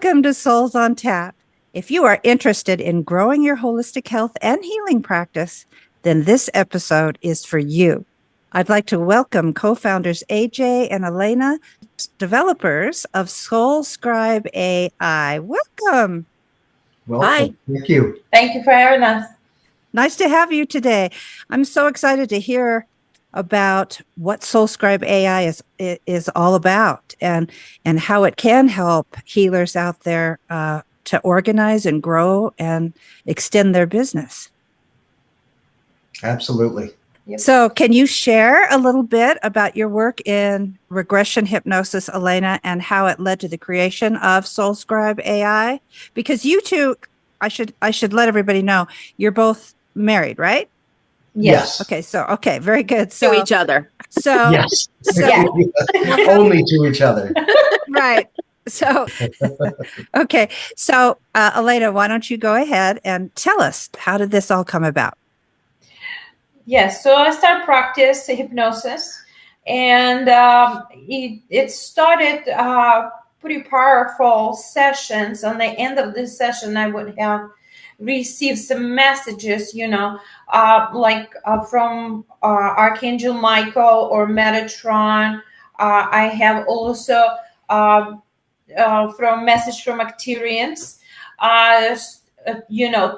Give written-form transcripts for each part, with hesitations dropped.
Welcome to Souls on Tap. If you are interested in growing your holistic health and healing practice, then this episode is for you. I'd like to welcome co-founders AJ and Elena, developers of Soulscribe Ai. Welcome. Welcome. Hi. Thank you. Thank you for having us. Nice to have you today. I'm so excited to hear about what Soulscribe Ai is all about and how it can help healers out there to organize and grow and extend their business. Absolutely. Yep. So can you share a little bit about your work in regression hypnosis, Elena, and how it led to the creation of Soulscribe Ai? Because you two, I should let everybody know, you're both married, right? Yes. Okay, very good. So To each other. So Yes. So Only to each other. right. So okay. So Elena, why don't you go ahead and tell us, how did this all come about? Yes. So I started practice hypnosis, and it started pretty powerful sessions. On the end of this session, I would have received some messages, from Archangel Michael or Metatron. I have also from message from Acterians,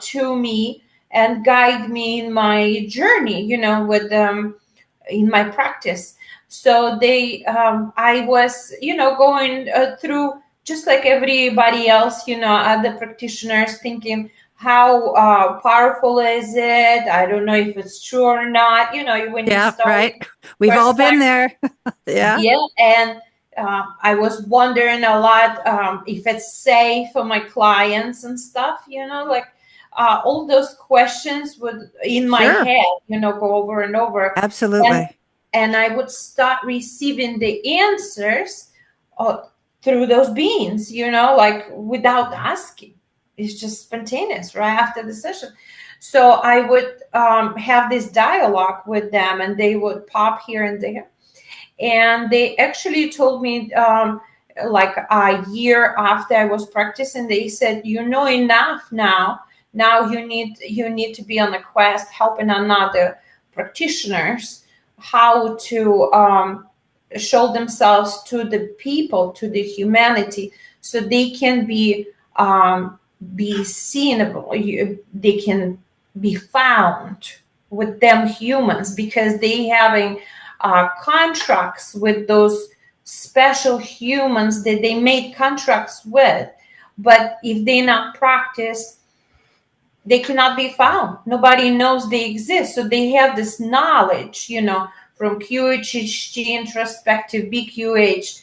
to me and guide me in my journey, with in my practice. So I was, going through just like everybody else, other practitioners, thinking, how powerful is it? I don't know if it's true or not. When you start, right. We've all been there. Yeah. And I was wondering a lot if it's safe for my clients and stuff. All those questions would in my head, go over and over. Absolutely. And I would start receiving the answers through those beings, without asking. It's just spontaneous right after the session. So I would have this dialogue with them, and they would pop here and there. And they actually told me, like a year after I was practicing, they said, enough now. Now you need to be on a quest helping another practitioners how to show themselves to the people, to the humanity, so they can be seenable. They can be found with them humans, because they having contracts with those special humans that they made contracts with. But if they not practice, they cannot be found. Nobody knows they exist. So they have this knowledge, from QHHT, introspective, BQH,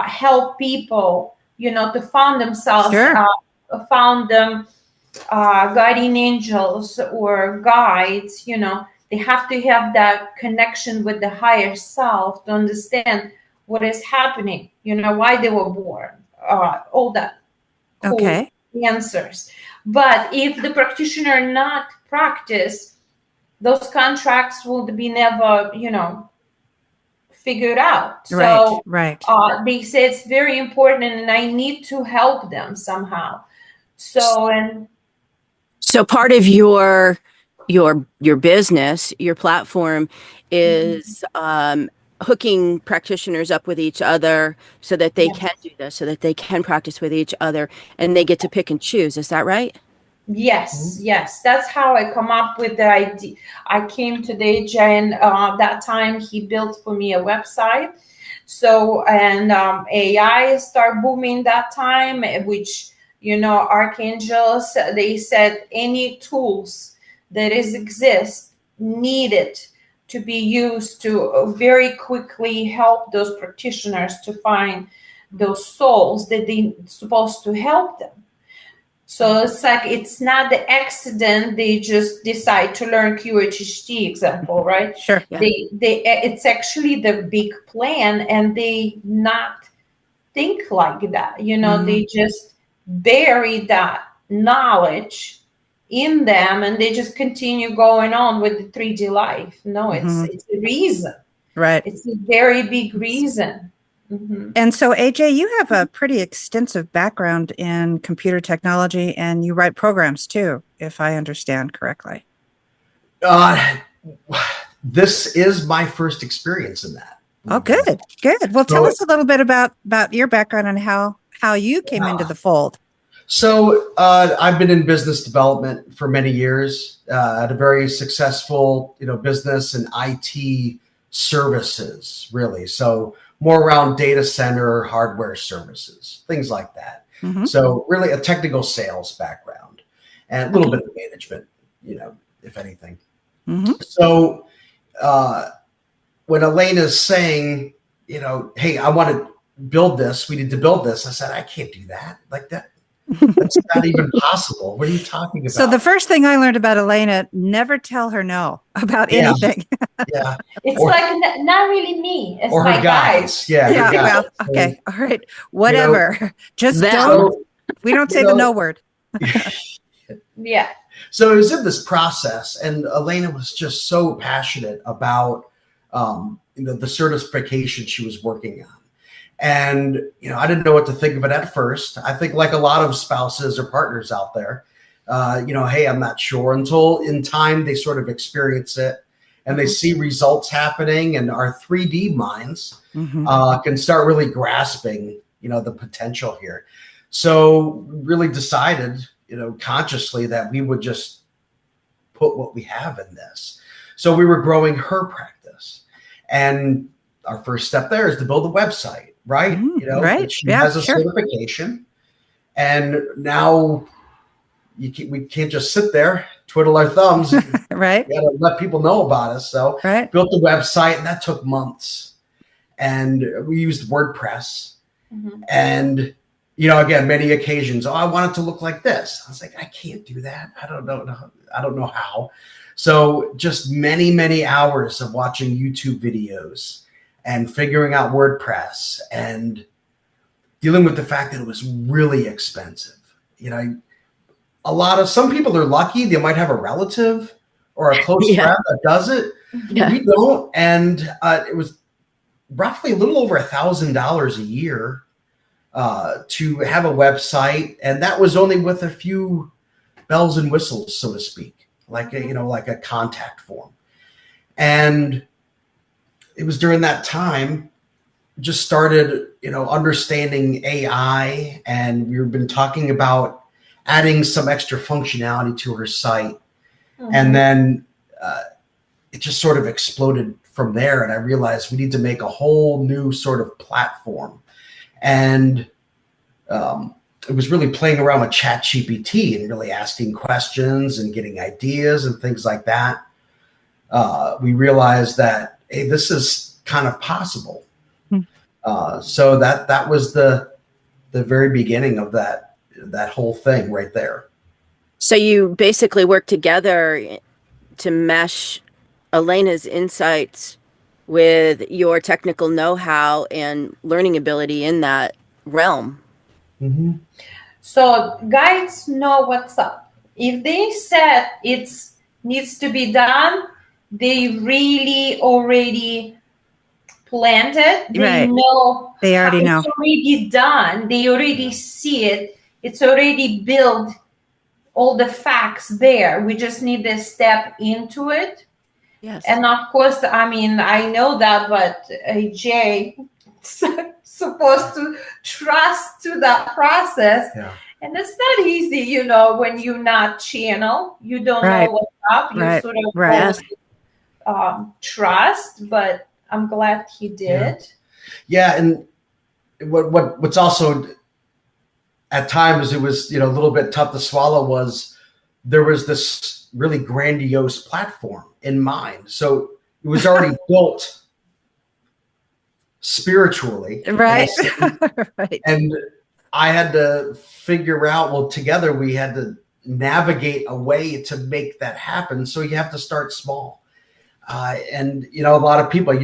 help people, to find themselves, Sure. found them guardian angels or guides. They have to have that connection with the higher self to understand what is happening, why they were born, all that cool answers. But if the practitioner not practice, those contracts will be never, figured out. Right. They say it's very important, and I need to help them somehow. So part of your business, your platform is hooking practitioners up with each other so that they can do this, so that they can practice with each other, and they get to pick and choose. Is that right? Yes. That's how I come up with the idea. I came to AJ, and that time he built for me a website. So, and AI start booming that time, which, archangels, they said any tools that exist needed to be used to very quickly help those practitioners to find those souls that they supposed to help them. So it's like, it's not the accident they just decide to learn QHHT example, right? Sure. Yeah. It's actually the big plan, and they not think like that. They just bury that knowledge in them, and they just continue going on with the 3D life. No, it's a reason. Right. It's a very big reason. And so, AJ, you have a pretty extensive background in computer technology, and you write programs too, if I understand correctly. This is my first experience in that. Oh, good. Well, tell us a little bit about your background and how you came into the fold. So I've been in business development for many years. Had a very successful, business and IT services, really. So more around data center, hardware services, things like that. So really a technical sales background and a little bit of management, if anything. So when Elena's saying, hey, I want to build this, we need to build this, I said, I can't do that. Like that. That's not even possible. What are you talking about? So the first thing I learned about Elena, never tell her no about anything. Yeah. It's like not really me. It's or my her guys. guys. Well, okay. All right. Whatever. Just don't. We don't say the no word. Yeah. So it was in this process, and Elena was just so passionate about the certification she was working on. And, I didn't know what to think of it at first. I think like a lot of spouses or partners out there, hey, I'm not sure, until in time they sort of experience it and they see results happening, and our 3D minds can start really grasping, the potential here. So really decided, consciously that we would just put what we have in this. So we were growing her practice. And our first step there is to build a website. Right. Right. She has a certification, and now we can't just sit there, twiddle our thumbs. Right. We got to let people know about us. So built the website, and that took months. And we used WordPress. And, again, many occasions, I want it to look like this. I was like, I can't do that. I don't know how. So just many, many hours of watching YouTube videos and figuring out WordPress and dealing with the fact that it was really expensive. Some people are lucky. They might have a relative or a close friend that does it. Yeah. We don't. And it was roughly a little over $1,000 a year to have a website. And that was only with a few bells and whistles, so to speak, like a contact form. And it was during that time, just started, understanding AI, and we've been talking about adding some extra functionality to her site. And then it just sort of exploded from there. And I realized we need to make a whole new sort of platform. And it was really playing around with ChatGPT and really asking questions and getting ideas and things like that. We realized that, hey, this is kind of possible. So that was the very beginning of that whole thing right there. So you basically work together to mesh Elena's insights with your technical know-how and learning ability in that realm. So guides know what's up. If they said it needs to be done, they really already planned it. They know. They already know. It's already done. They already see it. It's already built. All the facts there. We just need to step into it. Yes. And of course, I know that, but AJ supposed to trust to that process. Yeah. And it's not easy, when you're not channel, you don't know what's up. You sort of trust, but I'm glad he did. Yeah. And what's also at times it was, a little bit tough to swallow was there was this really grandiose platform in mind. So it was already built spiritually. Right. And I had to figure out, together we had to navigate a way to make that happen. So you have to start small. And, a lot of people,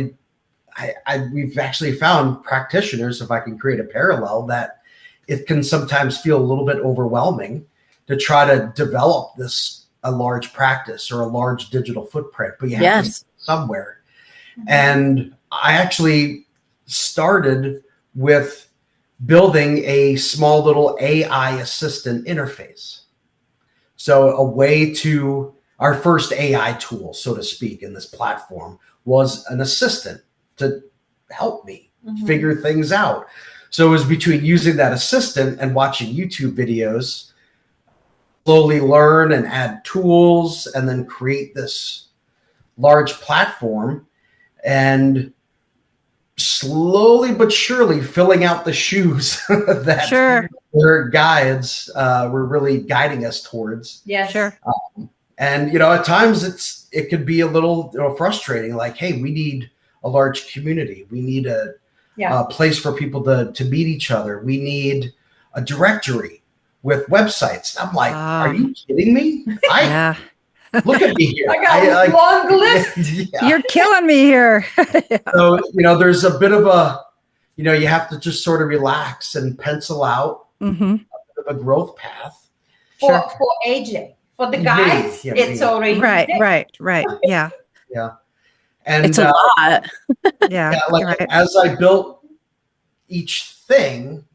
we've actually found practitioners, if I can create a parallel, that it can sometimes feel a little bit overwhelming to try to develop a large practice or a large digital footprint, but you have to start somewhere. And I actually started with building a small little AI assistant interface. So a way to, our first AI tool, so to speak, in this platform was an assistant to help me figure things out. So it was between using that assistant and watching YouTube videos, slowly learn and add tools, and then create this large platform, and slowly but surely filling out the shoes that their guides were really guiding us towards. Yes. Sure. And, at times it could be a little frustrating, like, hey, we need a large community. We need a place for people to meet each other. We need a directory with websites. I'm like, are you kidding me? Look at me here. I got a long list. You're killing me here. So, there's a bit of a, you have to just sort of relax and pencil out a bit of a growth path. For AJ. For the guys, it's already right. Yeah. Yeah. And it's a lot. As I built each thing,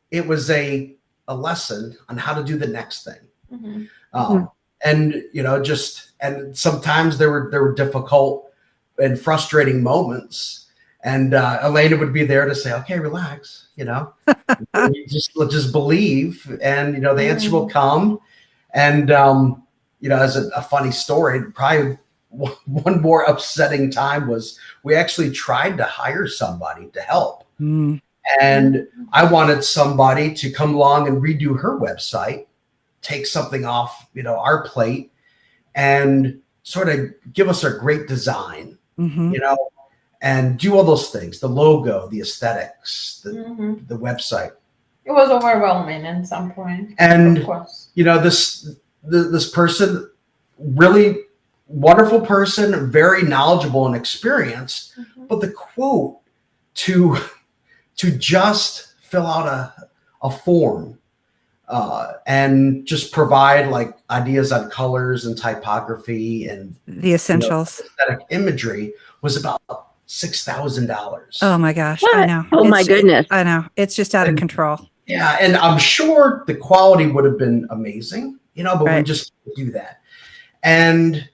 it was a lesson on how to do the next thing. And and sometimes there were difficult and frustrating moments, and Elena would be there to say, okay, relax, you just believe, and the answer will come. And as a funny story, probably one more upsetting time was we actually tried to hire somebody to help. And I wanted somebody to come along and redo her website, take something off, our plate, and sort of give us a great design, and do all those things, the logo, the aesthetics, the website. It was overwhelming at some point. And, of course. This person, really wonderful person, very knowledgeable and experienced, but the quote to just fill out a form and just provide like ideas on colors and typography and the essentials, aesthetic imagery was about $6,000. Oh my gosh. What? I know. Oh my goodness. I know. It's just out of control. Yeah. And I'm sure the quality would have been amazing, but we just couldn't do that. And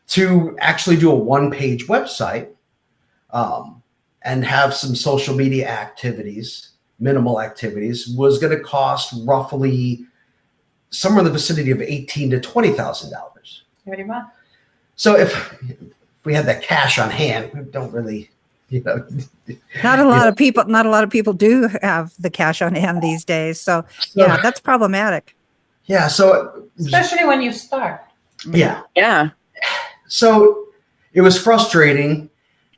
to actually do a one-page website and have some social media activities, minimal activities, was going to cost roughly somewhere in the vicinity of $18,000 to $20,000. Very much. So if we had that cash on hand, we don't really, Not a lot of people do have the cash on hand these days. So yeah, that's problematic. Yeah. So especially when you start. Yeah. Yeah. So it was frustrating.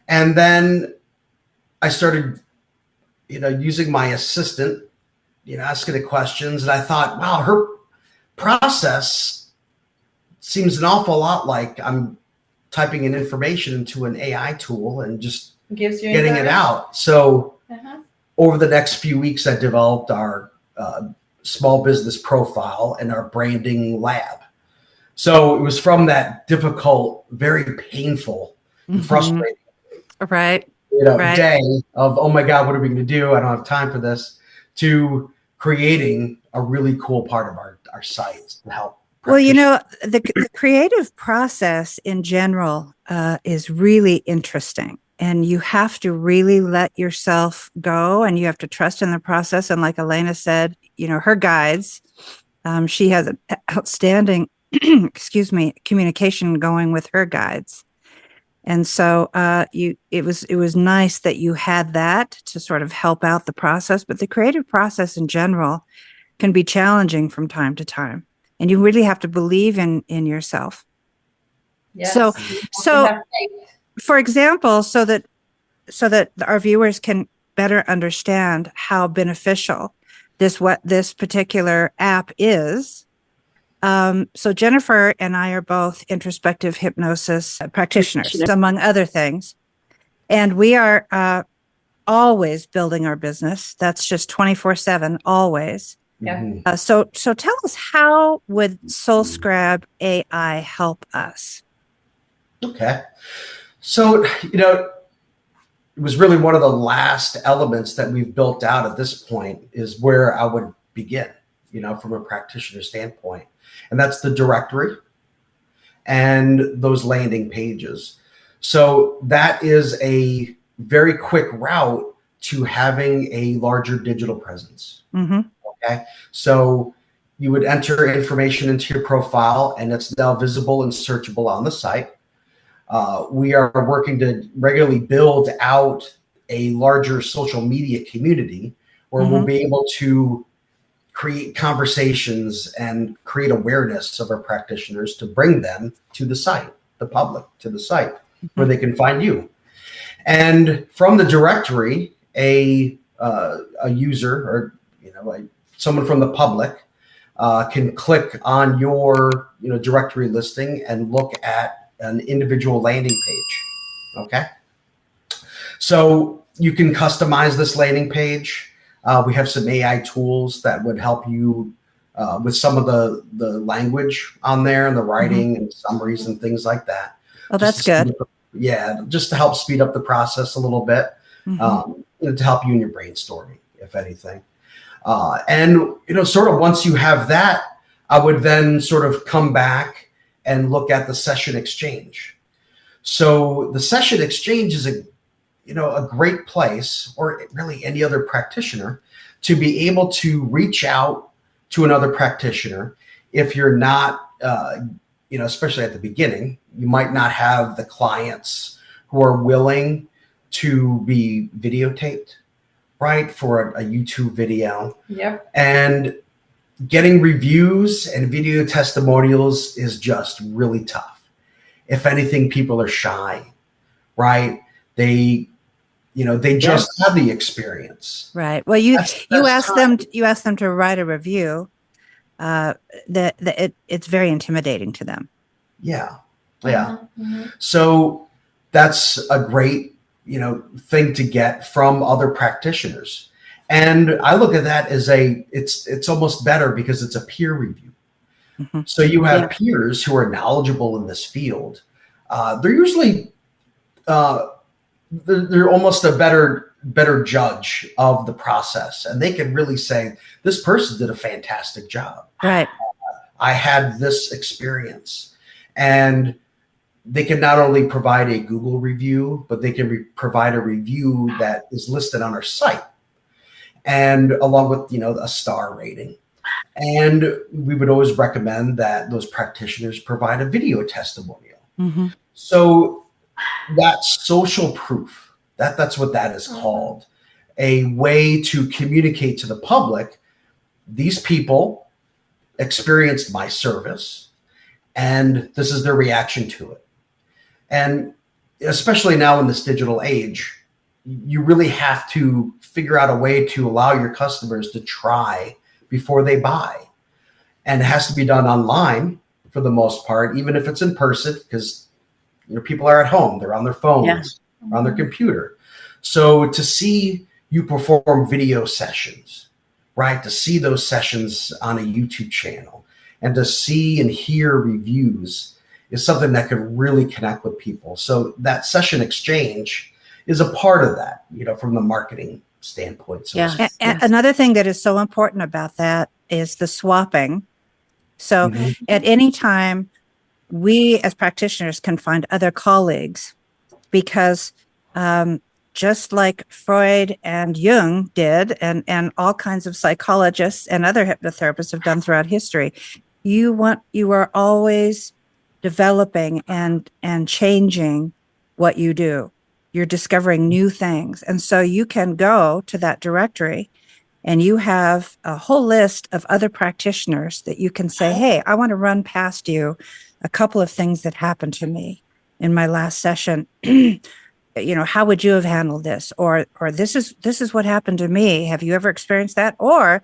And then I started, using my assistant, asking the questions. And I thought, wow, her process seems an awful lot like I'm typing in information into an AI tool and just gives you getting it out. So over the next few weeks, I developed our small business profile and our branding lab. So it was from that difficult, very painful, and frustrating day of, oh my God, what are we going to do? I don't have time for this, to creating a really cool part of our sites to help. Well, the creative process in general is really interesting, and you have to really let yourself go, and you have to trust in the process. And like Elena said, her guides, she has an outstanding, communication going with her guides. And so it was nice that you had that to sort of help out the process, but the creative process in general can be challenging from time to time. And you really have to believe in yourself. Yes. So for example, so that our viewers can better understand how beneficial this particular app is. So Jennifer and I are both introspective hypnosis practitioners, among other things. And we are always building our business. That's just 24/7, always. Yeah. So tell us, how would Soulscribe AI help us? Okay. So, was really one of the last elements that we've built out at this point, is where I would begin, from a practitioner standpoint. And that's the directory and those landing pages. So that is a very quick route to having a larger digital presence. Mm-hmm. Okay. So you would enter information into your profile, and it's now visible and searchable on the site. We are working to regularly build out a larger social media community where we'll be able to create conversations and create awareness of our practitioners to bring them to the site, the public to the site where they can find you. And from the directory, a user or someone from the public can click on your directory listing and look at an individual landing page. Okay, so you can customize this landing page. We have some AI tools that would help you with some of the language on there and the writing and summaries and things like that. Oh, that's good. Just to help speed up the process a little bit, to help you in your brainstorming, if anything. And sort of once you have that, I would then sort of come back and look at the session exchange. So the session exchange is a great place, or really any other practitioner, to be able to reach out to another practitioner. If you're not, especially at the beginning, you might not have the clients who are willing to be videotaped, right, for a YouTube video. Yep. And getting reviews and video testimonials is just really tough. If anything, people are shy, right? They just had the experience. Right. Well, you asked them to write a review. It's very intimidating to them. Yeah. So that's a great, thing to get from other practitioners. And I look at that as it's almost better because it's a peer review. So you have peers who are knowledgeable in this field. They're usually, they're almost a better judge of the process, and they can really say, this person did a fantastic job. Right. I had this experience. And they can not only provide a Google review, but they can provide a review that is listed on our site, and along with, a star rating. And we would always recommend that those practitioners provide a video testimonial. So that's social proof. That's what that is called. A way to communicate to the public, these people experienced my service, and this is their reaction to it. And especially now in this digital age, you really have to figure out a way to allow your customers to try before they buy. And it has to be done online for the most part, even if it's in person, because people are at home, they're on their phones, on their computer. So to see you perform video sessions, right? To see those sessions on a YouTube channel and to see and hear reviews is something that could really connect with people. So that session exchange is a part of that, from the marketing standpoint. So Another thing that is so important about that is the swapping. So at any time, we as practitioners can find other colleagues, because just like Freud and Jung did, and all kinds of psychologists and other hypnotherapists have done throughout history, you are always developing and changing what you do. You're discovering new things. And so you can go to that directory and you have a whole list of other practitioners that you can say, hey, I want to run past you a couple of things that happened to me in my last session. How would you have handled this? Or this is what happened to me. Have you ever experienced that? Or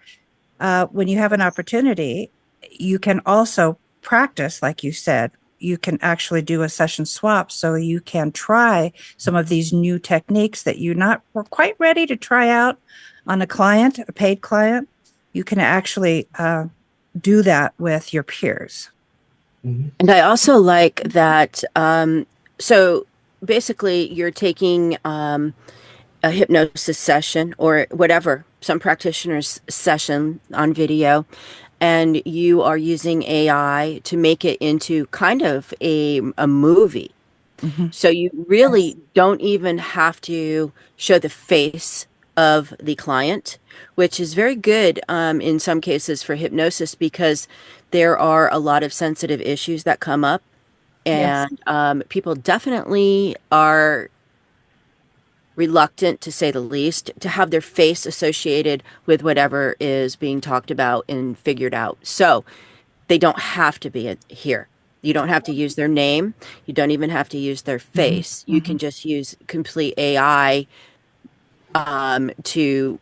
when you have an opportunity, you can also practice, like you said. You can actually do a session swap, so you can try some of these new techniques that you were quite ready to try out on a client, a paid client. You can actually do that with your peers. And I also like that. So basically, you're taking a hypnosis session or whatever, some practitioner's session on video, and you are using AI to make it into kind of a movie. Mhm. So you really don't even have to show the face of the client, which is very good in some cases for hypnosis because there are a lot of sensitive issues that come up, Yes. and people definitely are reluctant, to say the least, to have their face associated with whatever is being talked about and figured out. So they don't have to be here. You don't have to use their name. You don't even have to use their face. You can just use complete AI to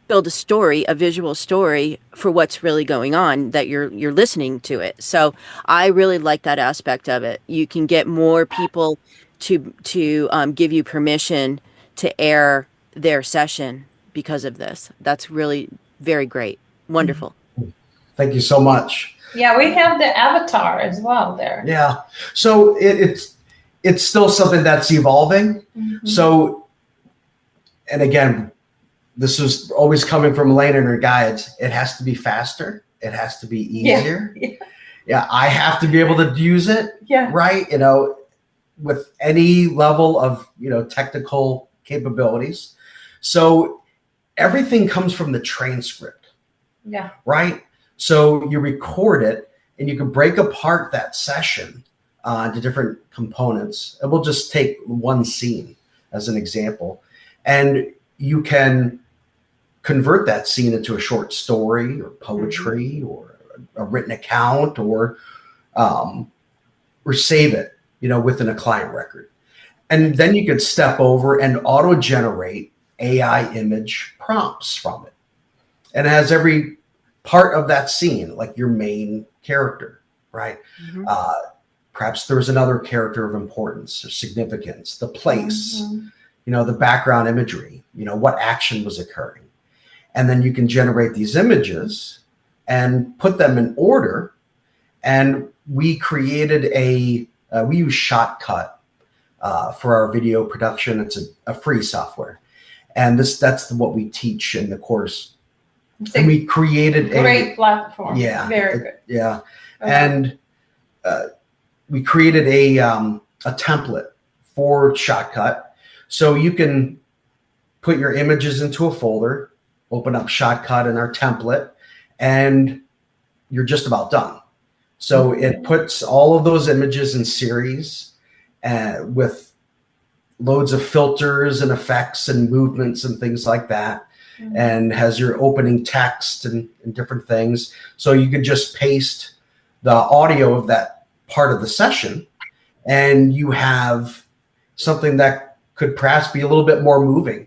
build a story, a visual story for what's really going on, that you're listening to it. So I really like that aspect of it. You can get more people to give you permission to air their session because of this. That's really very great. Wonderful. Thank you so much. Yeah, we have the avatar as well there. Yeah. So it's still something that's evolving. So, and again, this is always coming from Elaine and her guides. It has to be faster. It has to be easier. Yeah. I have to be able to use it. Yeah. Right. With any level of, technical capabilities. So everything comes from the transcript. Yeah. Right. So you record it and you can break apart that session into different components. And we'll just take one scene as an example. And you can convert that scene into a short story or poetry or a written account or save it, within a client record. And then you could step over and auto-generate AI image prompts from it. And it has every part of that scene, like your main character, right? Perhaps there was another character of importance or significance, the place, the background imagery, what action was occurring. And then you can generate these images and put them in order. And we created we use Shotcut for our video production. It's a free software. And that's what we teach in the course. And we created a great platform. Yeah. Very good. Yeah. Okay. And we created a template for Shotcut. So you can put your images into a folder, open up Shotcut in our template, and you're just about done. So it puts all of those images in series with loads of filters and effects and movements and things like that. And has your opening text and different things. So you could just paste the audio of that part of the session and you have something that could perhaps be a little bit more moving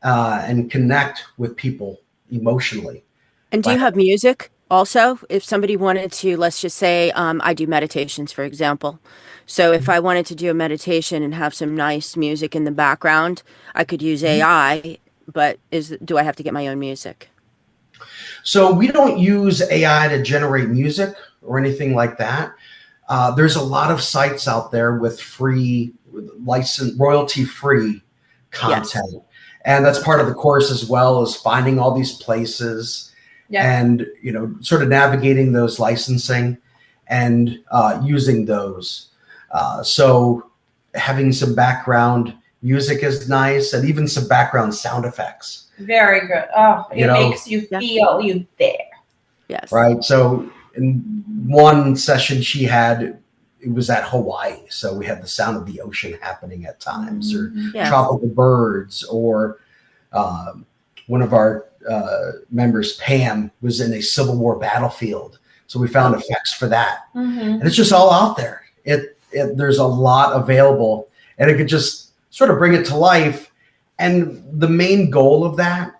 and connect with people emotionally. And do you have music also? If somebody wanted to, let's just say I do meditations, for example. So if I wanted to do a meditation and have some nice music in the background, I could use AI. But do I have to get my own music? So we don't use AI to generate music or anything like that. There's a lot of sites out there with free royalty-free content. Yes. And that's part of the course as well, as finding all these places and, sort of navigating those licensing and using those. So having some background music is nice, and even some background sound effects. Very good. Oh, it makes you feel you there. Yes. Right. So in one session she had, it was at Hawaii. So we had the sound of the ocean happening at times, or tropical birds, or one of our members, Pam, was in a Civil War battlefield. So we found effects for that. And it's just all out there. There's a lot available, and it could just sort of bring it to life. And the main goal of that,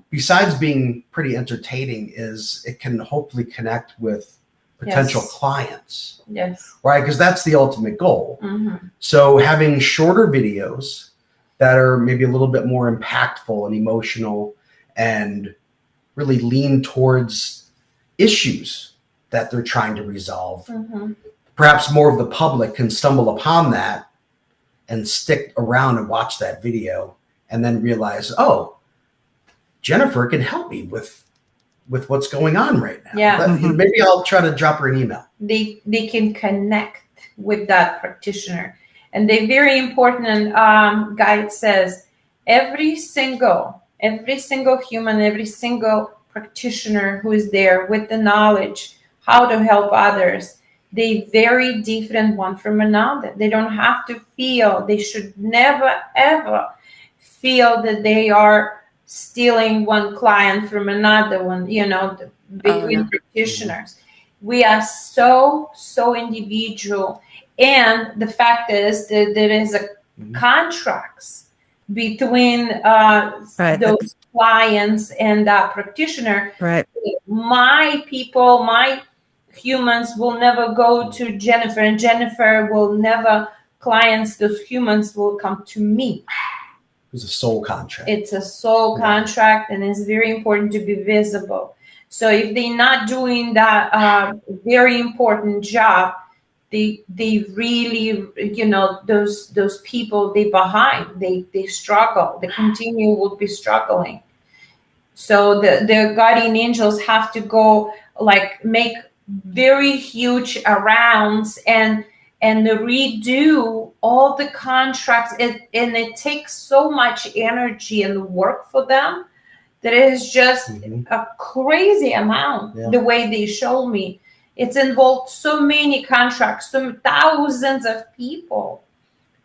besides being pretty entertaining, is it can hopefully connect with potential clients. Yes. Right? Because that's the ultimate goal. So having shorter videos that are maybe a little bit more impactful and emotional and really lean towards issues that they're trying to resolve. Perhaps more of the public can stumble upon that and stick around and watch that video and then realize, oh, Jennifer can help me with what's going on right now. Yeah. Maybe I'll try to drop her an email. They can connect with that practitioner. And the very important guide says every single human, every single practitioner who is there with the knowledge how to help others, they very different one from another. They don't have to feel, they should never ever feel that they are stealing one client from another one, between practitioners. We are so individual. And the fact is that there is a contracts between those clients and that practitioner. Right. My people, my humans will never go to Jennifer, and Jennifer will never, those humans will come to me. It's a soul contract. It's a soul contract, and it's very important to be visible. So if they're not doing that very important job, they really, those people, they behind, they struggle, they will be struggling. So the guardian angels have to go make very huge rounds and redo all the contracts, and it takes so much energy and work for them that is just a crazy amount. The way they show me, it's involved so many contracts, so thousands of people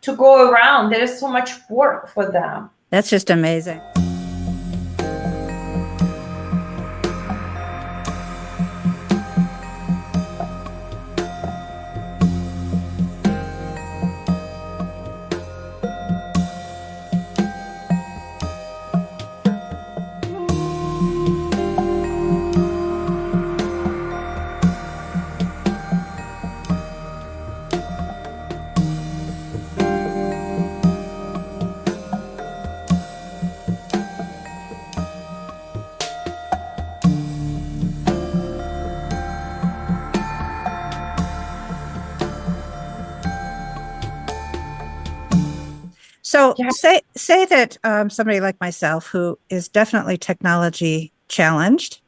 to go around. There is so much work for them. That's just amazing. So say that somebody like myself who is definitely technology challenged.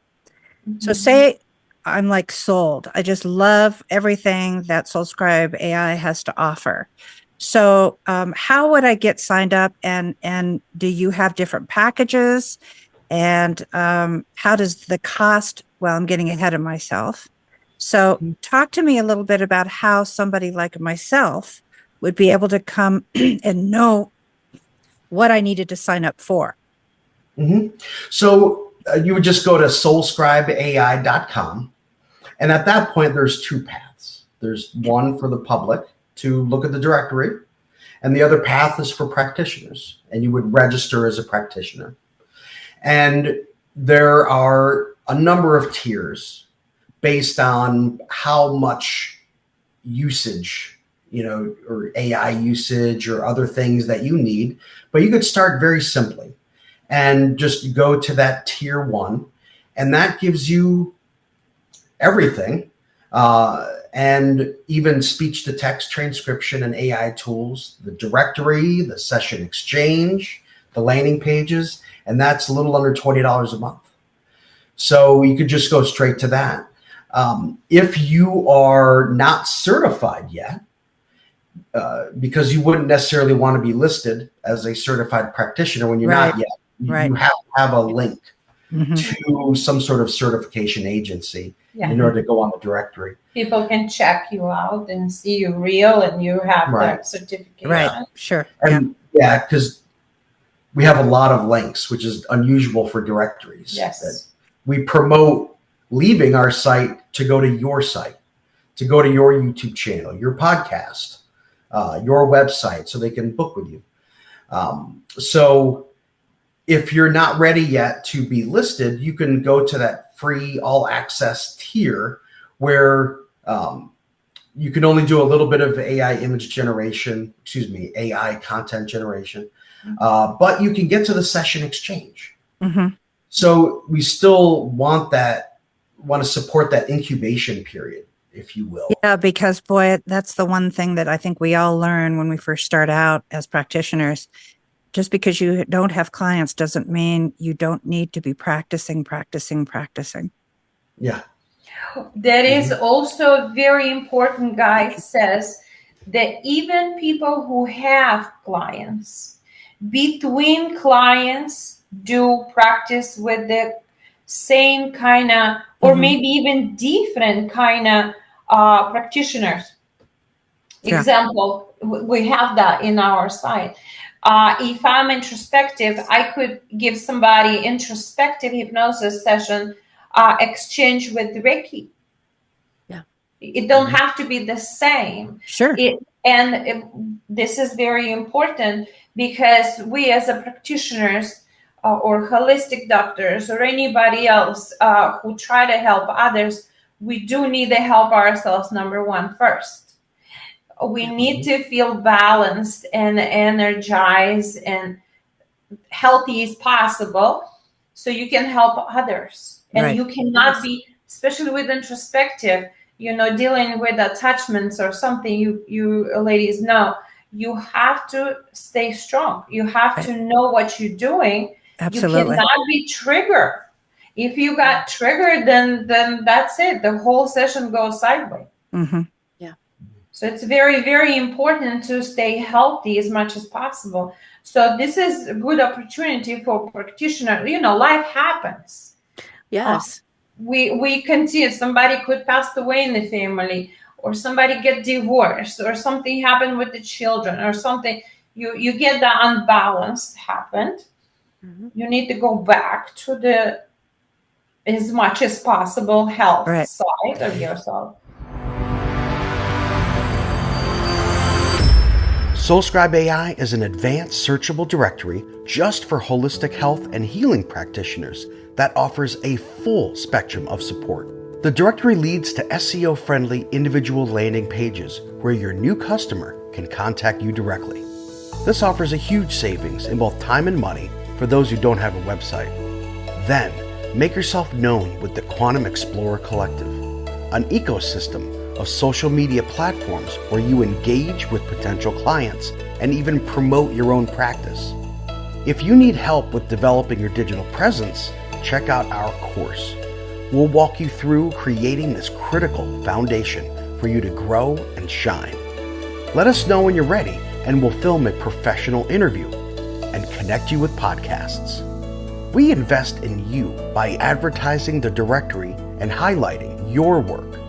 So say I'm like sold. I just love everything that Soulscribe AI has to offer. So how would I get signed up, and do you have different packages, and how does the cost? Well, I'm getting ahead of myself. So talk to me a little bit about how somebody like myself would be able to come and know what I needed to sign up for. So you would just go to soulscribeai.com. And at that point, there's two paths. There's one for the public to look at the directory, and the other path is for practitioners. And you would register as a practitioner. And there are a number of tiers based on how much usage, or AI usage or other things that you need. But you could start very simply and just go to that tier 1, and that gives you everything, and even speech to text transcription and AI tools, the directory, the session exchange, the landing pages, and that's a little under $20 a month. So you could just go straight to that. If you are not certified yet, because you wouldn't necessarily want to be listed as a certified practitioner when you're not yet. You have to have a link to some sort of certification agency in order to go on the directory. People can check you out and see you real, and you have that certificate. Right, sure. And because we have a lot of links, which is unusual for directories. Yes. We promote leaving our site to go to your site, to go to your YouTube channel, your podcast, your website, so they can book with you. So if you're not ready yet to be listed, you can go to that free all access tier where you can only do a little bit of AI content generation, but you can get to the session exchange. So we still want to support that incubation period, if you will. Yeah, because boy, that's the one thing that I think we all learn when we first start out as practitioners. just because you don't have clients doesn't mean you don't need to be practicing. Yeah. That is also very important. Guy says that even people who have clients, between clients, do practice with the same kind of, or maybe even different kind of practitioners. Example, we have that in our site. If I'm introspective, I could give somebody introspective hypnosis session, exchange with Reiki. Yeah. It don't have to be the same. Sure. This is very important because we as a practitioners or holistic doctors or anybody else who try to help others, we do need to help ourselves, number one, first. We need to feel balanced and energized and healthy as possible so you can help others. And you cannot be, especially with introspective, dealing with attachments or something, you ladies know, you have to stay strong. You have to know what you're doing. Absolutely. You cannot be triggered. If you got triggered, then that's it. The whole session goes sideways. So it's very, very important to stay healthy as much as possible. So this is a good opportunity for practitioners. Life happens. Yes. We continue. Somebody could pass away in the family, or somebody get divorced, or something happened with the children, or something. You get the unbalanced happened. You need to go back to the as much as possible health side of yourself. Soulscribe AI is an advanced searchable directory just for holistic health and healing practitioners that offers a full spectrum of support. The directory leads to SEO-friendly individual landing pages where your new customer can contact you directly. This offers a huge savings in both time and money for those who don't have a website. Then, make yourself known with the Quantum Explorer Collective, an ecosystem of social media platforms where you engage with potential clients and even promote your own practice. If you need help with developing your digital presence, check out our course. We'll walk you through creating this critical foundation for you to grow and shine. Let us know when you're ready and we'll film a professional interview and connect you with podcasts. We invest in you by advertising the directory and highlighting your work.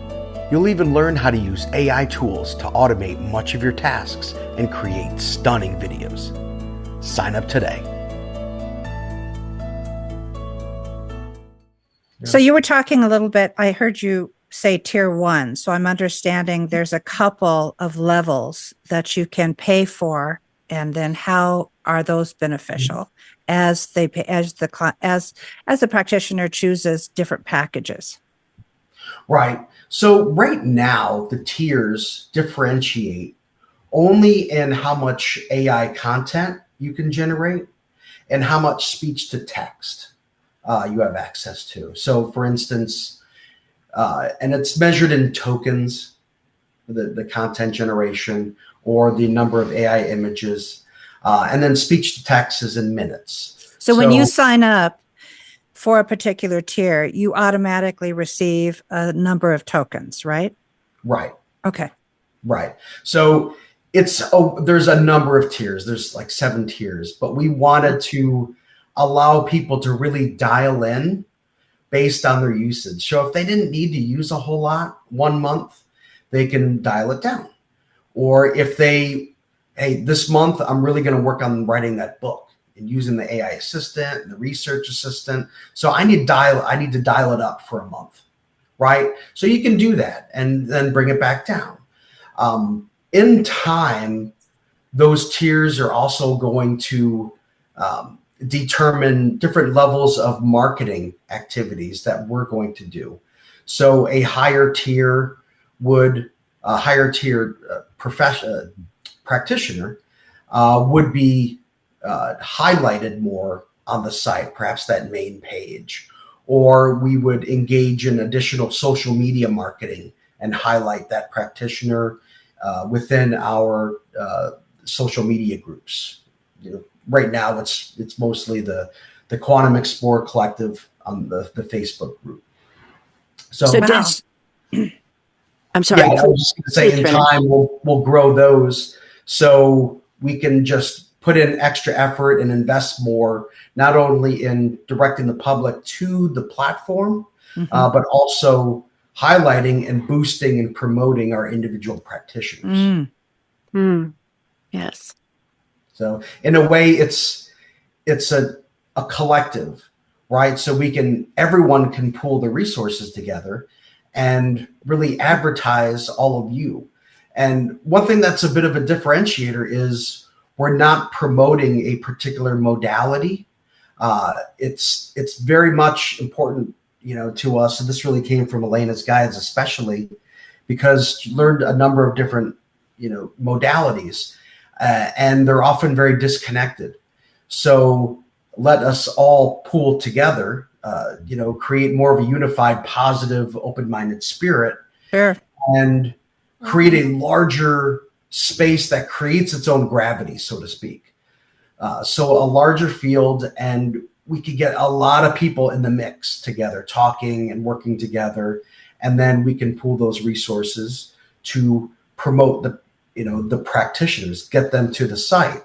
You'll even learn how to use AI tools to automate much of your tasks and create stunning videos. Sign up today. So you were talking a little bit, I heard you say tier 1. So I'm understanding there's a couple of levels that you can pay for, and then how are those beneficial as the practitioner chooses different packages? Right. So right now, the tiers differentiate only in how much AI content you can generate and how much speech to text you have access to. So for instance, and it's measured in tokens, the content generation or the number of AI images, and then speech to text is in minutes. So when you sign up for a particular tier, you automatically receive a number of tokens, right? Right. Okay. Right. So there's a number of tiers. There's like 7 tiers, but we wanted to allow people to really dial in based on their usage. So if they didn't need to use a whole lot 1 month, they can dial it down. Or if this month I'm really going to work on writing that book and using the AI assistant, the research assistant. So I need to dial it up for a month, right? So you can do that and then bring it back down. In time, those tiers are also going to determine different levels of marketing activities that we're going to do. So a higher tier practitioner would be highlighted more on the site, perhaps that main page, or we would engage in additional social media marketing and highlight that practitioner within our social media groups, right now it's mostly the Quantum Explorer Collective on the Facebook group. So wow. I'm sorry. Yeah, I was just going to say in time we'll grow those so we can just put in extra effort and invest more, not only in directing the public to the platform, but also highlighting and boosting and promoting our individual practitioners. Yes. So in a way, it's a collective, right? So everyone can pool the resources together and really advertise all of you. And one thing that's a bit of a differentiator is we're not promoting a particular modality. It's very much important, to us. And this really came from Elena's guides, especially because she learned a number of different, modalities, and they're often very disconnected. So let us all pool together, create more of a unified, positive, open-minded spirit, and create a larger space that creates its own gravity, so to speak. So a larger field, and we could get a lot of people in the mix together, talking and working together, and then we can pool those resources to promote the practitioners, get them to the site.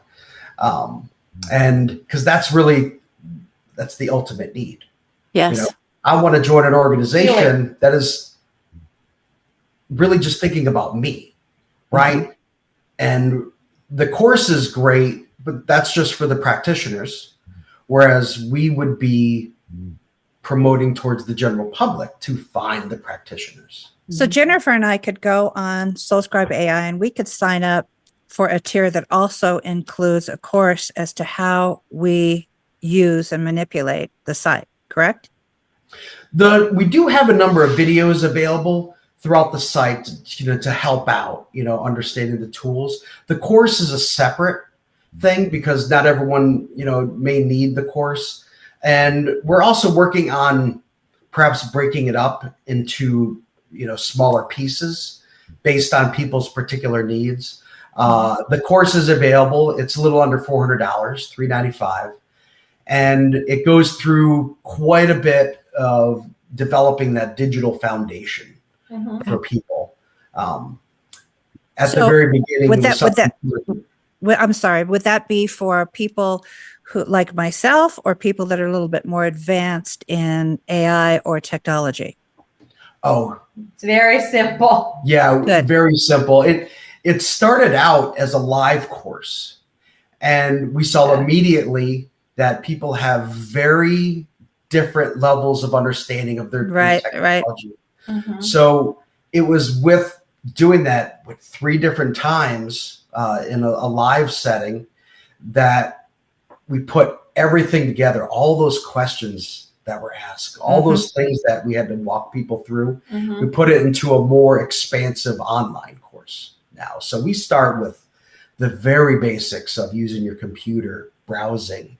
And because that's the ultimate need. Yes. I want to join an organization that is really just thinking about me, right? And the course is great, but that's just for the practitioners. Whereas we would be promoting towards the general public to find the practitioners. So Jennifer and I could go on Soulscribe AI and we could sign up for a tier that also includes a course as to how we use and manipulate the site, correct? We do have a number of videos available throughout the site, to help out, understanding the tools. The course is a separate thing because not everyone, may need the course. And we're also working on perhaps breaking it up into, smaller pieces based on people's particular needs. The course is available. It's a little under $400, $395. And it goes through quite a bit of developing that digital foundation for people. At the very beginning, I'm sorry, would that be for people who, like myself, or people that are a little bit more advanced in AI or technology? Oh, it's very simple. Yeah, Good. Very simple. It started out as a live course, and we saw immediately that people have very different levels of understanding of their technology. So it was with doing that with 3 different times in a live setting that we put everything together, all those questions that were asked, all those things that we had to walk people through. We put it into a more expansive online course now. So we start with the very basics of using your computer, browsing,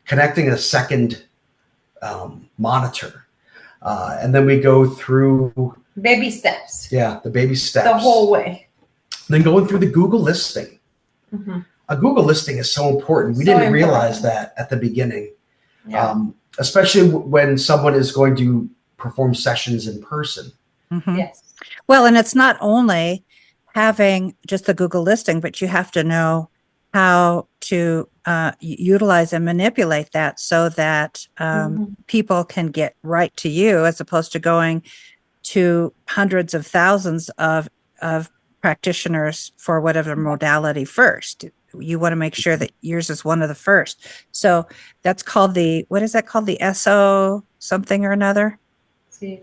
connecting a second monitor. And then we go through baby steps. Yeah, the baby steps. The whole way. Then going through the Google listing. A Google listing is so important. We didn't realize that at the beginning, especially when someone is going to perform sessions in person. Yes. Well, and it's not only having just the Google listing, but you have to know how to utilize and manipulate that so that people can get right to you, as opposed to going to hundreds of thousands of practitioners for whatever modality first. You want to make sure that yours is one of the first. So that's called what is that called? The SO something or another?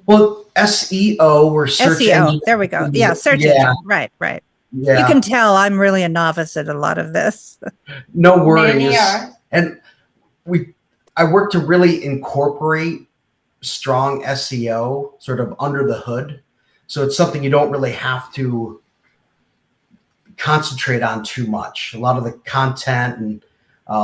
Well, SEO or search engine. There we go. Yeah, search engine. Right. Yeah. You can tell I'm really a novice at a lot of this. No worries. And I work to really incorporate strong SEO sort of under the hood. So it's something you don't really have to concentrate on too much. A lot of the content and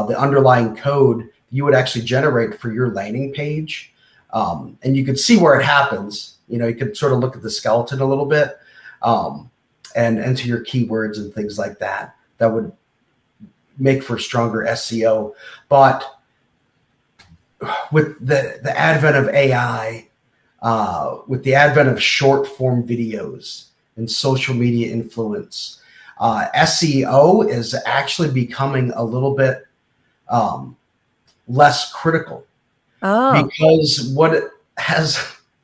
the underlying code you would actually generate for your landing page. And you could see where it happens. You could sort of look at the skeleton a little bit and enter your keywords and things like that. That would make for stronger SEO. But with the advent of AI, with the advent of short form videos and social media influence, SEO is actually becoming a little bit less critical. Because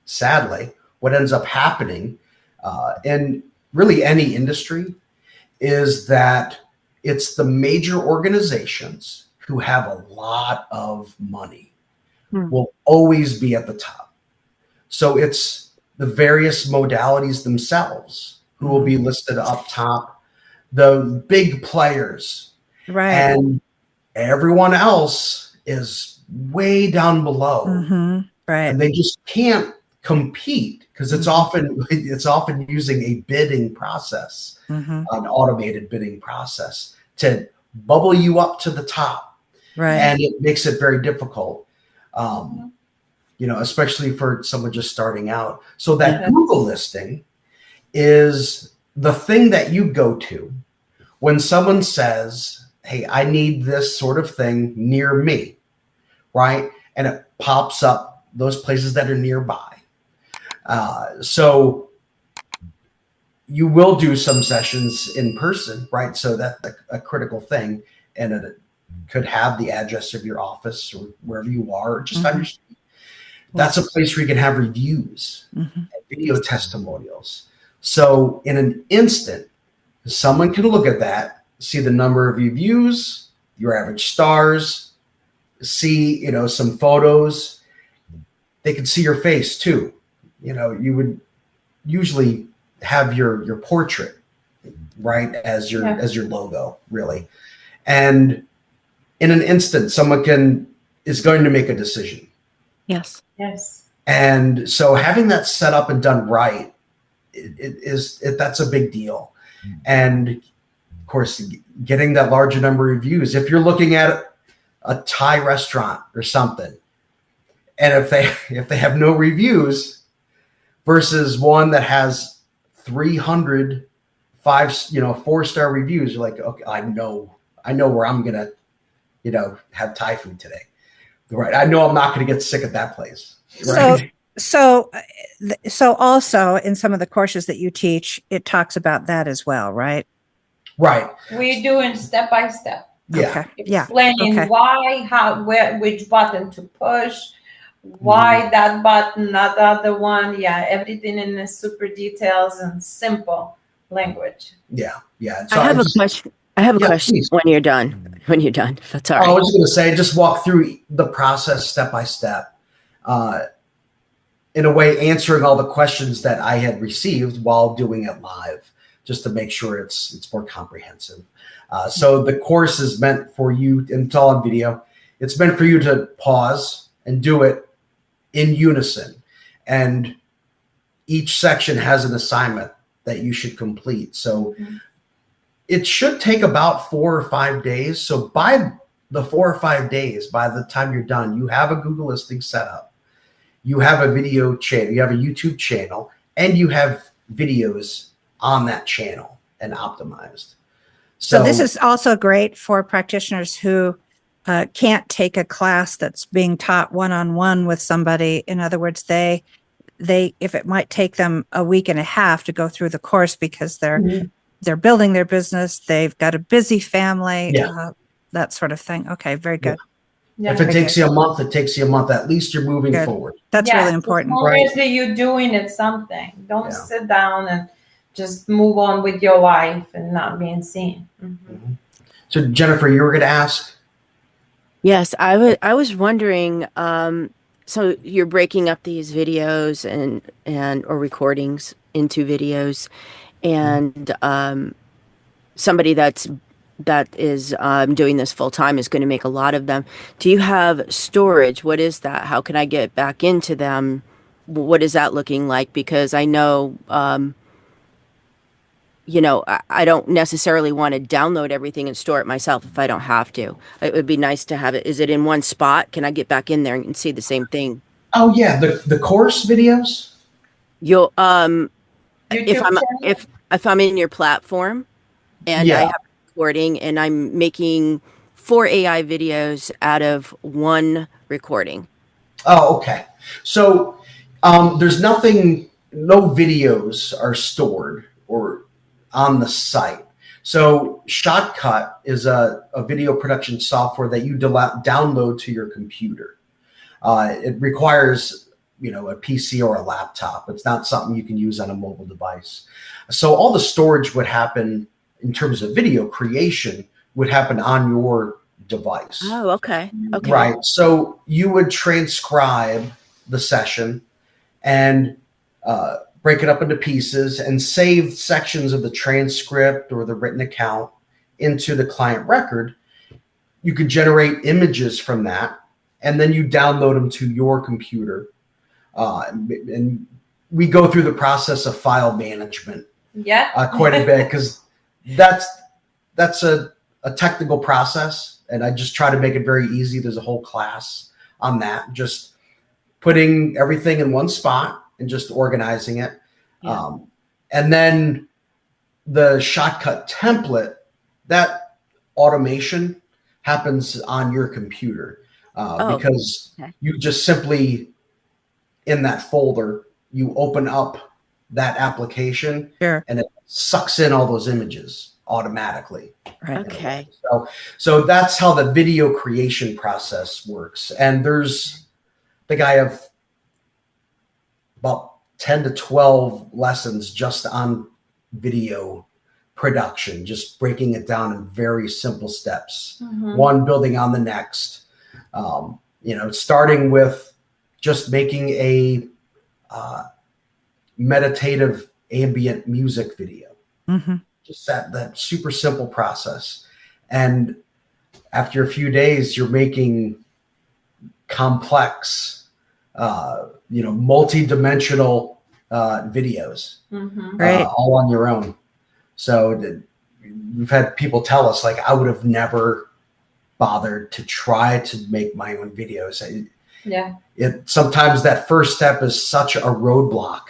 sadly, what ends up happening in really any industry is that it's the major organizations who have a lot of money will always be at the top. So it's the various modalities themselves who will be listed up top, the big players. Right. And everyone else is way down below. Right. And they just can't compete because it's often using a bidding process, an automated bidding process to bubble you up to the top. Right. And it makes it very difficult, especially for someone just starting out. So that Google listing is the thing that you go to when someone says, hey, I need this sort of thing near me, right? And it pops up those places that are nearby. So you will do some sessions in person, right? So that's a critical thing. And it could have the address of your office or wherever you are, or just on your street. That's a place where you can have reviews, and video testimonials. So in an instant, someone can look at that, see the number of reviews, your average stars, see, some photos. They can see your face too. You would usually have your portrait, right, as your logo, really. And in an instant, someone is going to make a decision. Yes. And so having that set up and done right, that's a big deal. And of course, getting that larger number of reviews. If you're looking at a Thai restaurant or something, and if they have no reviews versus one that has 300 4-star reviews, you're like, okay, I know where I'm gonna have Thai food today, right? I know I'm not going to get sick at that place, right? So also in some of the courses that you teach, it talks about that as well, right? Right. We're doing step by step. Yeah. Explaining why, how, where, which button to push, why that button, not the other one. Yeah, everything in the super details and simple language. Yeah. So I have a question. Please. When you're done, if that's all right. I was going to say, just walk through the process step by step, in a way, answering all the questions that I had received while doing it live, just to make sure it's more comprehensive. So the course is meant for you, and it's all on video. It's meant for you to pause and do it in unison. And each section has an assignment that you should complete. So it should take about 4 or 5 days. So by the 4 or 5 days, by the time you're done, you have a Google listing set up. You have a video channel, you have a YouTube channel, and you have videos on that channel and optimized. So this is also great for practitioners who can't take a class that's being taught one-on-one with somebody. In other words, they if it might take them a week and a half to go through the course because they're building their business, they've got a busy family, that sort of thing. Okay, very good. If it takes you a month, it takes you a month. At least you're moving forward. That's really important. Obviously, you're doing it something. Don't sit down and just move on with your life and not being seen. So Jennifer, you were going to ask? Yes, I was wondering, so you're breaking up these videos and or recordings into videos, and somebody that is doing this full time is going to make a lot of them. Do you have storage? What is that? How can I get back into them? What is that looking like? Because I know, I don't necessarily want to download everything and store it myself if I don't have to. It would be nice to have it. Is it in one spot? Can I get back in there and see the same thing? Oh yeah, the course videos. If I'm in your platform and I have a recording, and I'm making 4 AI videos out of 1 recording. Oh, okay. So there's nothing, no videos are stored or on the site. So Shotcut is a video production software that you download to your computer. It requires, a PC or a laptop. It's not something you can use on a mobile device. So all the storage would happen in terms of video creation would happen on your device. Oh, okay. Okay. Right. So you would transcribe the session and break it up into pieces and save sections of the transcript or the written account into the client record. You could generate images from that, and then you download them to your computer. And we go through the process of file management quite a bit, because that's a technical process, and I just try to make it very easy. There's a whole class on that, just putting everything in one spot and just organizing it. Yeah. And then the Shotcut template, that automation happens on your computer because you just simply, in that folder, you open up that application and it sucks in all those images automatically. Right. Okay. So that's how the video creation process works. And there's, I think I have about 10 to 12 lessons just on video production, just breaking it down in very simple steps, one building on the next, starting with just making a meditative ambient music video. Just that super simple process. And after a few days, you're making complex, multi-dimensional videos, all on your own. So we've had people tell us, like, I would have never bothered to try to make my own videos. Sometimes that first step is such a roadblock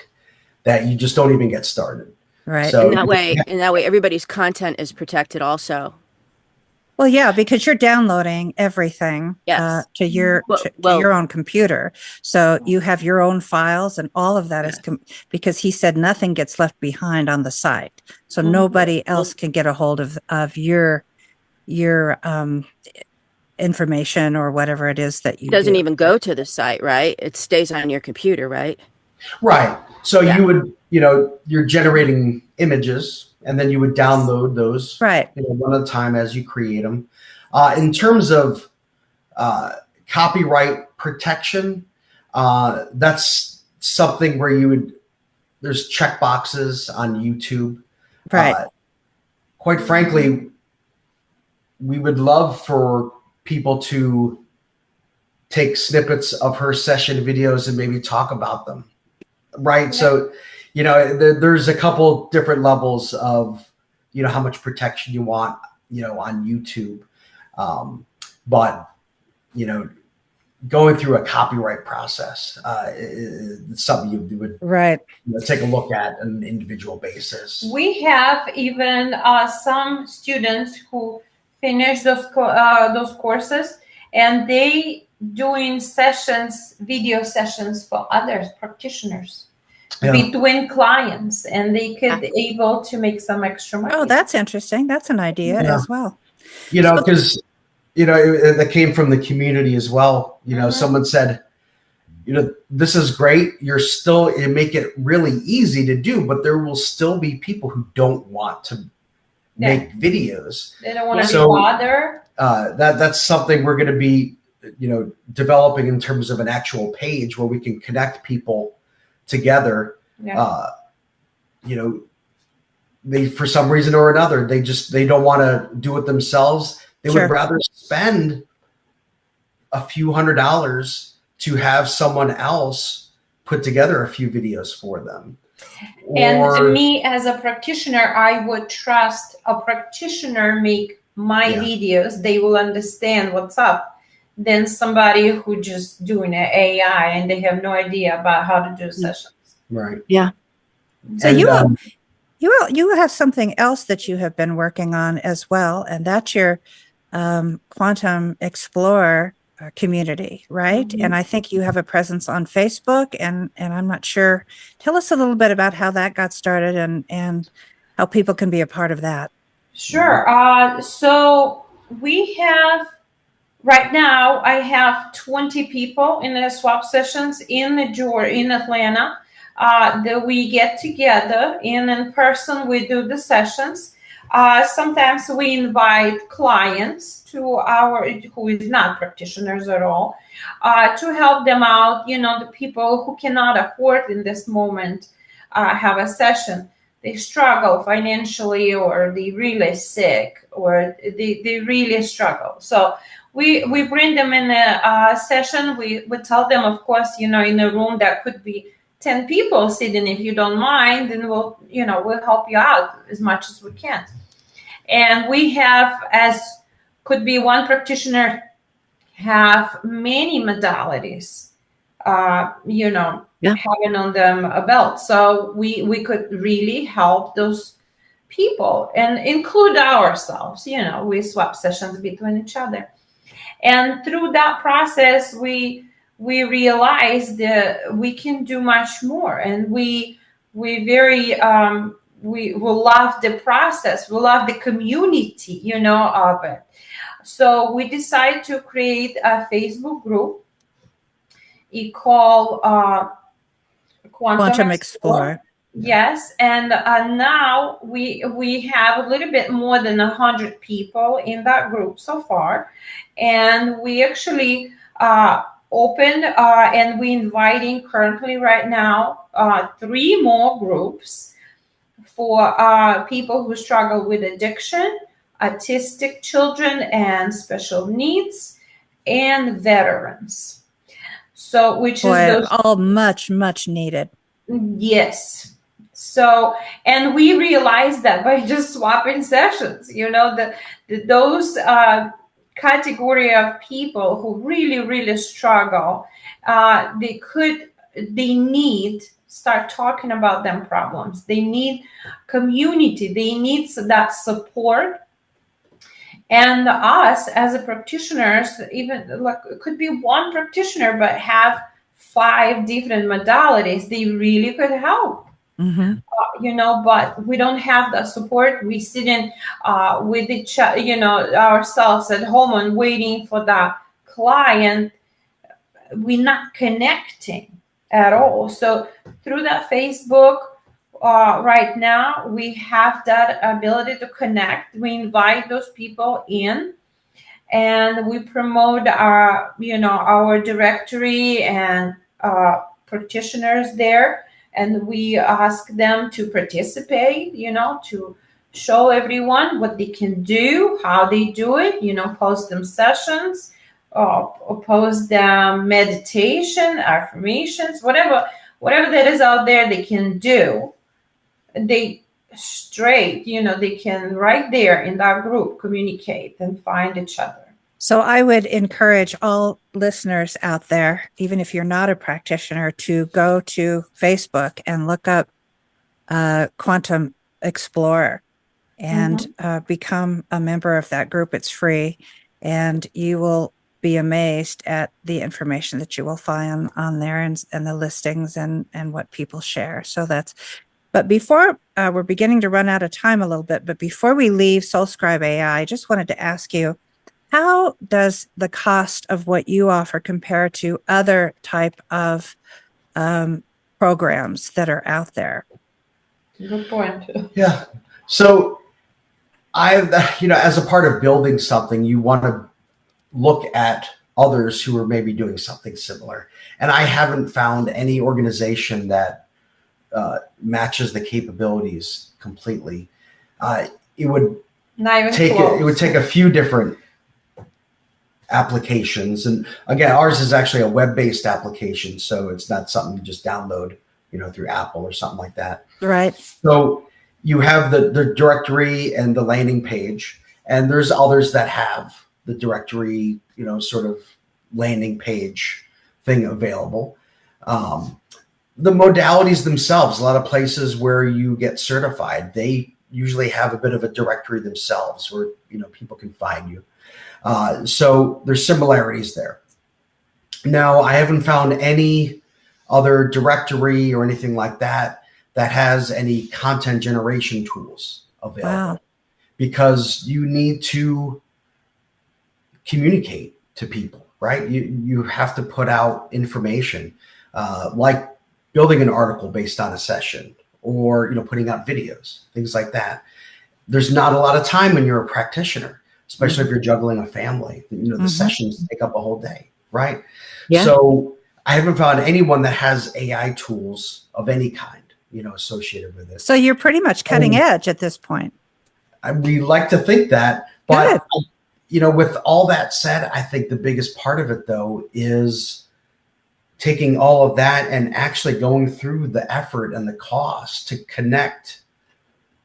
that you just don't even get started. Right. So in that way, everybody's content is protected also. Well, yeah, because you're downloading everything to your own computer. So you have your own files, and all of that is because he said nothing gets left behind on the site. So nobody else can get a hold of your information or whatever it is that you do. It doesn't even go to the site, right? It stays on your computer, right? Right. So you would, you're generating images, and then you would download those one at a time as you create them. In terms of copyright protection, that's something where there's check boxes on YouTube. Right. Quite frankly, we would love for people to take snippets of her session videos and maybe talk about them. Right. Yeah. So, there's a couple different levels of, how much protection you want, on YouTube. But, going through a copyright process is something you would take a look at on an individual basis. We have even some students who finish those courses, and they doing video sessions for other practitioners between clients, and they could able to make some extra money. Oh, that's interesting. That's an idea as well. Because that came from the community as well. Someone said, this is great. You make it really easy to do, but there will still be people who don't want to make videos. They don't want to be bothered. That's something we're going to be, developing in terms of an actual page where we can connect people together. They, for some reason or another, they don't want to do it themselves. They would rather spend a few $100s to have someone else put together a few videos for them. And me as a practitioner, I would trust a practitioner make my videos. They will understand what's up than somebody who just doing an AI and they have no idea about how to do sessions. Right. Yeah. So You have something else that you have been working on as well, and that's your Quantum Explorer community, right? Mm-hmm. And I think you have a presence on Facebook, and I'm not sure. Tell us a little bit about how that got started and how people can be a part of that. Sure. So we have right now. I have 20 people in the swap sessions in Atlanta. That we get together in person. We do the sessions. Sometimes we invite clients to who is not practitioners at all, to help them out. The people who cannot afford in this moment have a session. They struggle financially, or they really sick, or they really struggle. So we bring them in a session. We tell them, of course, in a room that could be 10 people sitting. If you don't mind, then we'll help you out as much as we can. And we have, as could be one practitioner, have many modalities, having on them a belt. So we could really help those people and include ourselves. We swap sessions between each other. And through that process, we realized that we can do much more. And we love the process. We love the community, of it. So we decided to create a Facebook group. It called Quantum Explorer. Yes, and now we have a little bit more than 100 people in that group so far, and we actually opened and we inviting currently right now 3 more groups for people who struggle with addiction, autistic children and special needs, and veterans. So, which is those all much needed. Yes. So, and we realized that by just swapping sessions, those category of people who really struggle, they need start talking about them problems. They need community. They need that support. And us as a practitioners, even it could be one practitioner, but have 5 different modalities, they really could help. Mm-hmm. But we don't have the support. We sit in with each, ourselves at home and waiting for the client. We're not connecting at all. So through that Facebook, right now we have that ability to connect. We invite those people in, and we promote our directory and practitioners there, and we ask them to participate, to show everyone what they can do, how they do it, post them sessions, post them meditation, affirmations, whatever that is out there they can do. They can right there in that group communicate and find each other. So I would encourage all listeners out there, even if you're not a practitioner, to go to Facebook and look up Quantum Explorer and become a member of that group. It's free, and you will be amazed at the information that you will find on there and the listings and what people share. So but before we're beginning to run out of time a little bit, but before we leave Soulscribe AI, I just wanted to ask you, how does the cost of what you offer compare to other type of programs that are out there? Good point. Yeah. So as a part of building something, you want to look at others who are maybe doing something similar. And I haven't found any organization that matches the capabilities completely. It would take a few different applications, and again, ours is actually a web-based application, so it's not something you just download, through Apple or something like that. Right. So you have the directory and the landing page, and there's others that have the directory, sort of landing page thing available. the modalities themselves, a lot of places where you get certified, they usually have a bit of a directory themselves where, people can find you. So there's similarities there. Now, I haven't found any other directory or anything like that has any content generation tools available. Wow. Because you need to communicate to people, right? You have to put out information, like building an article based on a session, or putting out videos, things like that. There's not a lot of time when you're a practitioner, especially if you're juggling a family. The sessions take up a whole day, right? Yeah. So I haven't found anyone that has AI tools of any kind, associated with it. So you're pretty much cutting edge at this point. We like to think that, but with all that said, I think the biggest part of it, though, is taking all of that and actually going through the effort and the cost to connect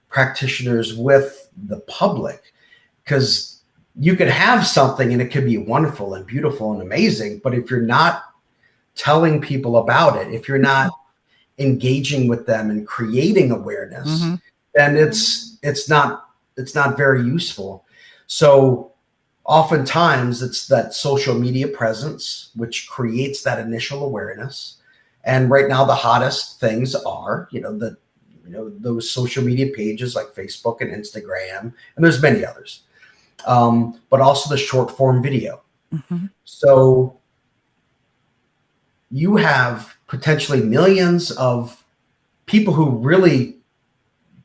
practitioners with the public. Because you could have something and it could be wonderful and beautiful and amazing, but if you're not telling people about it, if you're not engaging with them and creating awareness, then it's not very useful. So oftentimes it's that social media presence, which creates that initial awareness. And right now the hottest things are, those social media pages like Facebook and Instagram, and there's many others, but also the short form video. So you have potentially millions of people who really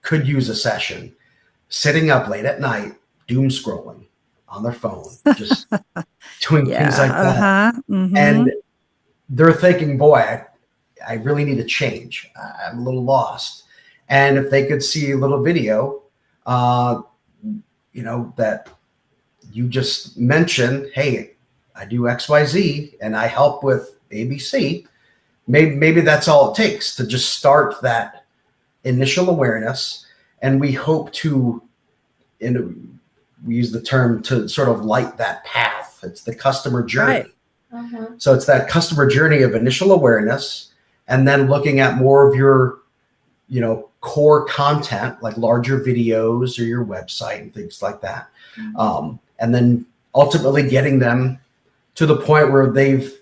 could use a session, sitting up late at night, doom scrolling on their phone, just doing things like that. And they're thinking, boy, I really need to change. I'm a little lost. And if they could see a little video, that you just mentioned, hey, I do XYZ and I help with ABC. Maybe that's all it takes to just start that initial awareness. And we hope to, we use the term to sort of light that path. It's the customer journey. Right. So it's that customer journey of initial awareness, and then looking at more of your, core content, like larger videos or your website and things like that. And then ultimately getting them to the point where they've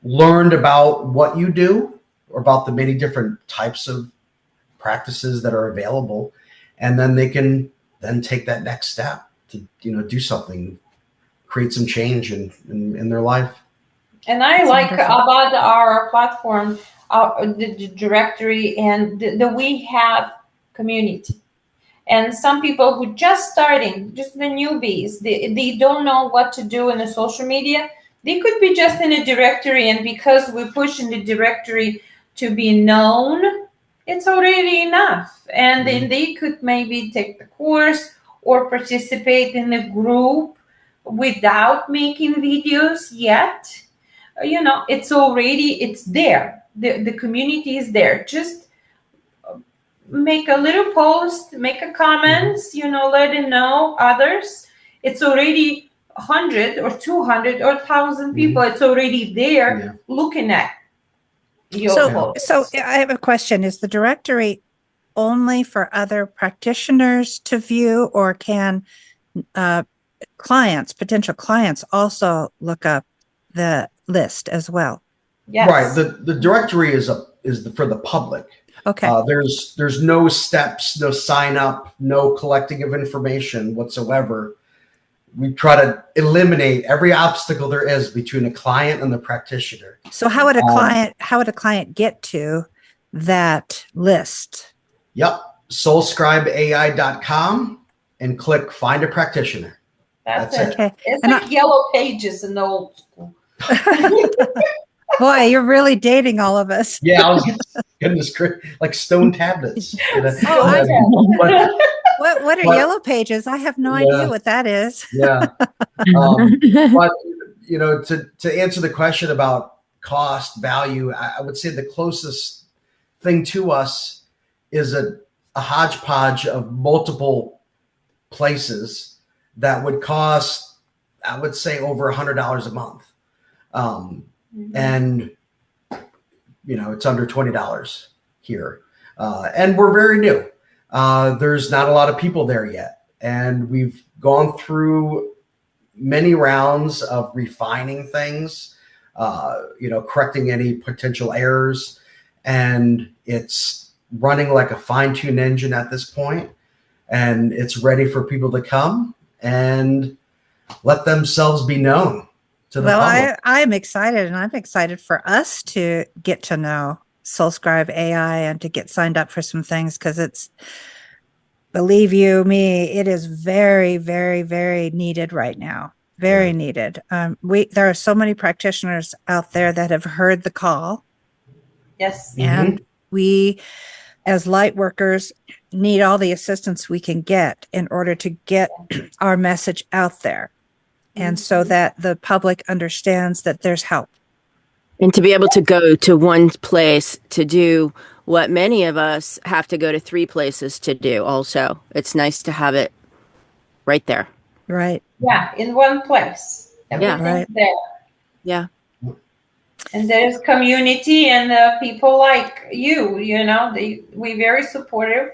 learned about what you do, or about the many different types of practices that are available. And then they can then take that next step to, do something, create some change in their life. And I like about our platform, the directory, and the we have community. And some people who just starting, just the newbies, they don't know what to do in the social media. They could be just in a directory, and because we push in the directory to be known, it's already enough. And then they could maybe take the course or participate in a group without making videos yet. It's there. The community is there. Just make a little post, make a comments, let it know others. It's already 100 or 200 or 1,000 people. It's already there looking at your post. So I have a question. Is the directory only for other practitioners to view, or can potential clients also look up the list as well? Yes. Right. The directory is for the public. Okay. There's no steps, no sign up, no collecting of information whatsoever. We try to eliminate every obstacle there is between a client and the practitioner. So how would a client get to that list? Yep. Soulscribeai.com and click Find a Practitioner. That's it. Okay. It's like yellow pages in the old school. Boy, you're really dating all of us. Yeah, goodness, like stone tablets. What are yellow pages? I have no idea what that is. Yeah. But to answer the question about cost, value, I would say the closest thing to us is a hodgepodge of multiple places that would cost, I would say, over $100 a month. And it's under $20 here. And we're very new. There's not a lot of people there yet. And we've gone through many rounds of refining things, correcting any potential errors. And it's running like a fine-tuned engine at this point. And it's ready for people to come and let themselves be known to the public. I'm excited, and I'm excited for us to get to know Soulscribe AI and to get signed up for some things, because it's, believe you me, it is very, very, very needed right now. Very needed. There are so many practitioners out there that have heard the call. Yes. And we, as light workers, need all the assistance we can get in order to get our message out there. And so that the public understands that there's help. And to be able to go to one place to do what many of us have to go to 3 places to do also. It's nice to have it right there. Right. Yeah, in one place. Everything's there. Yeah. And there's community and people like you, we're very supportive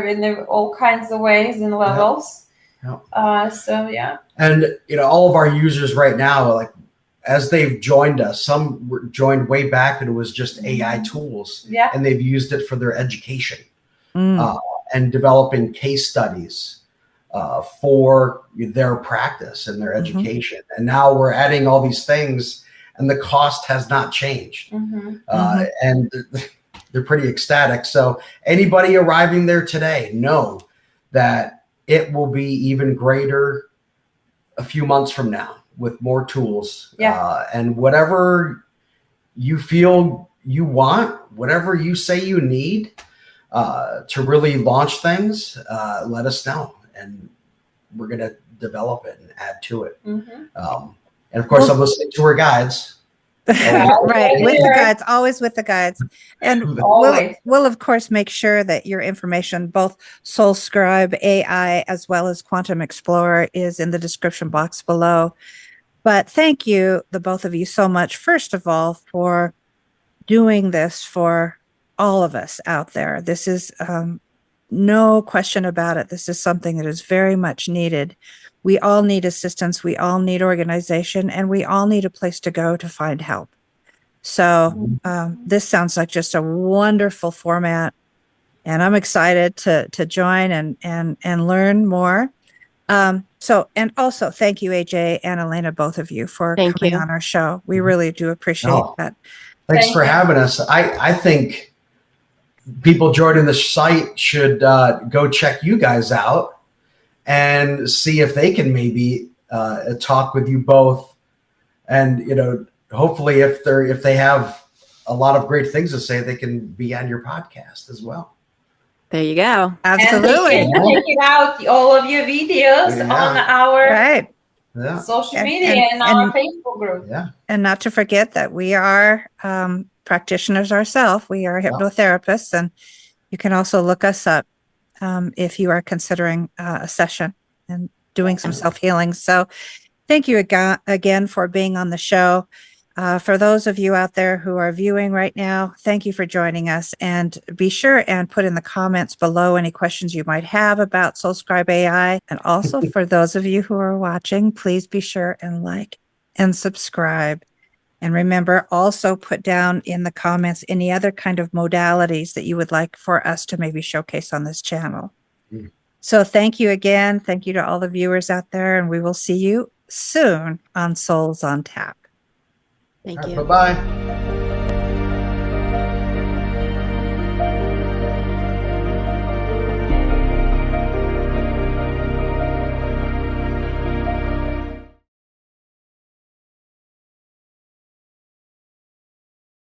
in all kinds of ways and levels. And all of our users right now, like as they've joined us, some were joined way back and it was just AI tools, and they've used it for their education and developing case studies for their practice and their education. And now we're adding all these things, and the cost has not changed. And they're pretty ecstatic. So anybody arriving there today, know that it will be even greater a few months from now with more tools. And whatever you feel you want, whatever you say you need to really launch things, let us know. And we're going to develop it and add to it. And of course, I'm listening to our guides. Right, with the guides, always with the guides. And we'll of course make sure that your information, both Soulscribe AI as well as Quantum Explorer, is in the description box below. But thank you, the both of you, so much, first of all, for doing this for all of us out there. This is no question about it. This is something that is very much needed. We all need assistance. We all need organization, and we all need a place to go to find help. So this sounds like just a wonderful format, and I'm excited to join and learn more. And also thank you, AJ and Elena, both of you, for coming on our show. We really do appreciate that. Thanks for having us. I think people joining the site should go check you guys out and see if they can maybe talk with you both. And, hopefully if they have a lot of great things to say, they can be on your podcast as well. There you go. Absolutely. And check it out, all of your videos on our social media and our Facebook group. And not to forget that we are practitioners ourselves. We are hypnotherapists, and you can also look us up if you are considering a session and doing some self-healing. So thank you again for being on the show. For those of you out there who are viewing right now, thank you for joining us. And be sure and put in the comments below any questions you might have about Soulscribe AI. And also for those of you who are watching, please be sure and like and subscribe. And remember, also put down in the comments any other kind of modalities that you would like for us to maybe showcase on this channel. So thank you again. Thank you to all the viewers out there, and we will see you soon on Souls on Tap. Thank you. Bye-bye.